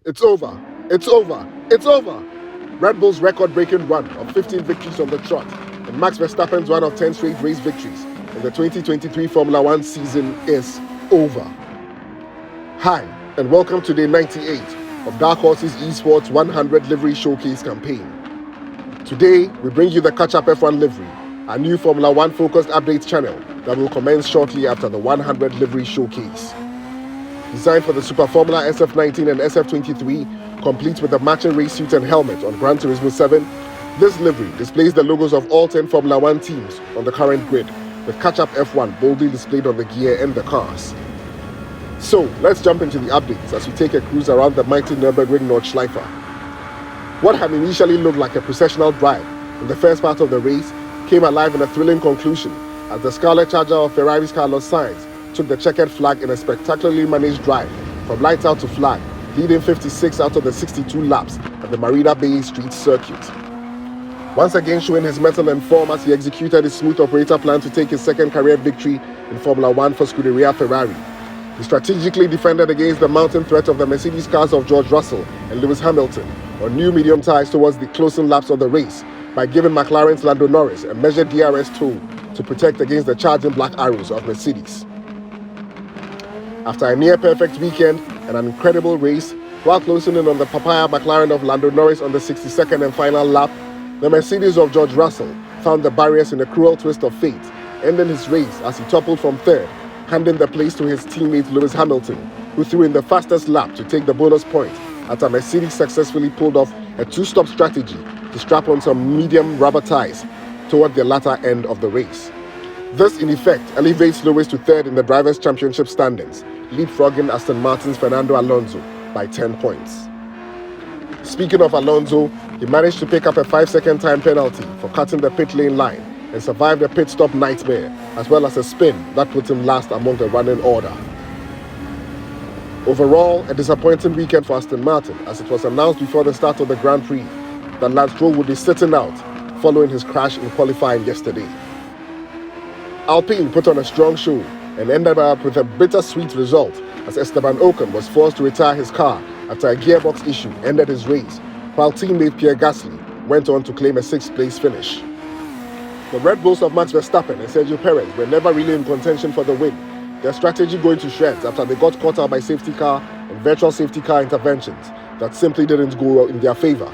It's over. It's over. It's over. Red Bull's record-breaking run of 15 victories on the trot and Max Verstappen's run of 10 straight race victories in the 2023 Formula One season is over. Hi, and welcome to day 98 of Dark Horse's Esports 100 Livery Showcase campaign. Today, we bring you the CatchUp F1 livery, a new Formula One focused updates channel that will commence shortly after the 100 Livery Showcase. Designed for the Super Formula SF19 and SF23, complete with the matching race suit and helmet on Gran Turismo 7, this livery displays the logos of all 10 Formula One teams on the current grid, with CatchUp F1 boldly displayed on the gear and the cars. So, let's jump into the updates as we take a cruise around the mighty Nürburgring Nordschleife. What had initially looked like a processional drive in the first part of the race came alive in a thrilling conclusion as the Scarlet Charger of Ferrari's Carlos Sainz took the checkered flag in a spectacularly managed drive from lights out to flag, leading 56 out of the 62 laps at the Marina Bay Street circuit. Once again showing his mettle and form as he executed his smooth operator plan to take his second career victory in Formula One for Scuderia Ferrari. He strategically defended against the mounting threat of the Mercedes cars of George Russell and Lewis Hamilton on new medium tyres towards the closing laps of the race by giving McLaren's Lando Norris a measured DRS tool to protect against the charging black arrows of Mercedes. After a near-perfect weekend and an incredible race, while closing in on the papaya McLaren of Lando Norris on the 62nd and final lap, the Mercedes of George Russell found the barriers in a cruel twist of fate, ending his race as he toppled from third, handing the place to his teammate Lewis Hamilton, who threw in the fastest lap to take the bonus point after Mercedes successfully pulled off a two-stop strategy to strap on some medium rubber tires toward the latter end of the race. This, in effect, elevates Lewis to third in the Drivers' Championship standings, leapfrogging Aston Martin's Fernando Alonso by 10 points. Speaking of Alonso, he managed to pick up a 5-second time penalty for cutting the pit lane line and survived a pit stop nightmare, as well as a spin that put him last among the running order. Overall, a disappointing weekend for Aston Martin, as it was announced before the start of the Grand Prix that Stroll would be sitting out following his crash in qualifying yesterday. Alpine put on a strong show and ended up with a bittersweet result as Esteban Ocon was forced to retire his car after a gearbox issue ended his race, while teammate Pierre Gasly went on to claim a 6th place finish. The Red Bulls of Max Verstappen and Sergio Perez were never really in contention for the win, their strategy going to shreds after they got caught out by safety car and virtual safety car interventions that simply didn't go in their favor.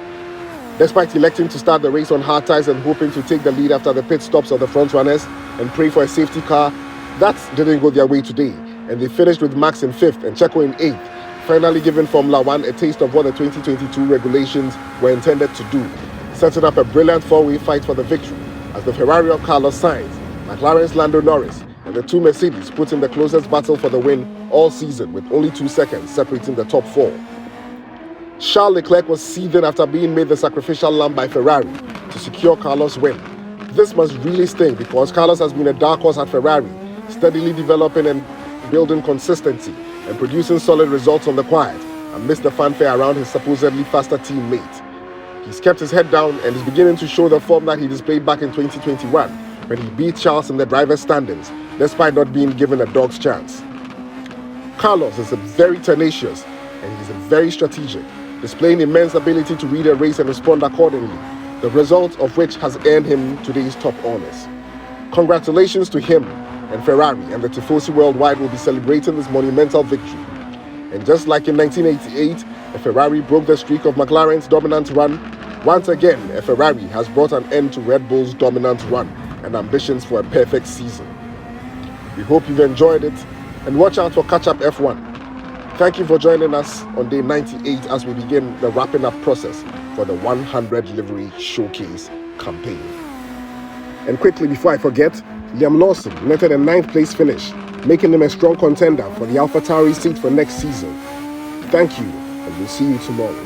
Despite electing to start the race on hard tires and hoping to take the lead after the pit stops of the front runners and pray for a safety car, that didn't go their way today, and they finished with Max in 5th and Checo in 8th, finally giving Formula One a taste of what the 2022 regulations were intended to do, setting up a brilliant four-way fight for the victory, as the Ferrari of Carlos Sainz, McLaren's Lando Norris, and the two Mercedes put in the closest battle for the win all season with only 2 seconds separating the top 4. Charles Leclerc was seething after being made the sacrificial lamb by Ferrari to secure Carlos' win. This must really sting because Carlos has been a dark horse at Ferrari, steadily developing and building consistency and producing solid results on the quiet amidst the fanfare around his supposedly faster teammate. He's kept his head down and is beginning to show the form that he displayed back in 2021 when he beat Charles in the driver's standings despite not being given a dog's chance. Carlos is very tenacious and he's very strategic, displaying immense ability to read a race and respond accordingly, the result of which has earned him today's top honors. Congratulations to him, and Ferrari and the Tifosi worldwide will be celebrating this monumental victory. And just like in 1988, a Ferrari broke the streak of McLaren's dominant run, once again a Ferrari has brought an end to Red Bull's dominant run and ambitions for a perfect season. We hope you've enjoyed it, and watch out for CatchUp F1. Thank you for joining us on day 98 as we begin the wrapping up process for the 100 Livery Showcase campaign. And quickly before I forget, Liam Lawson netted a 9th place finish, making him a strong contender for the AlphaTauri seat for next season. Thank you, and we'll see you tomorrow.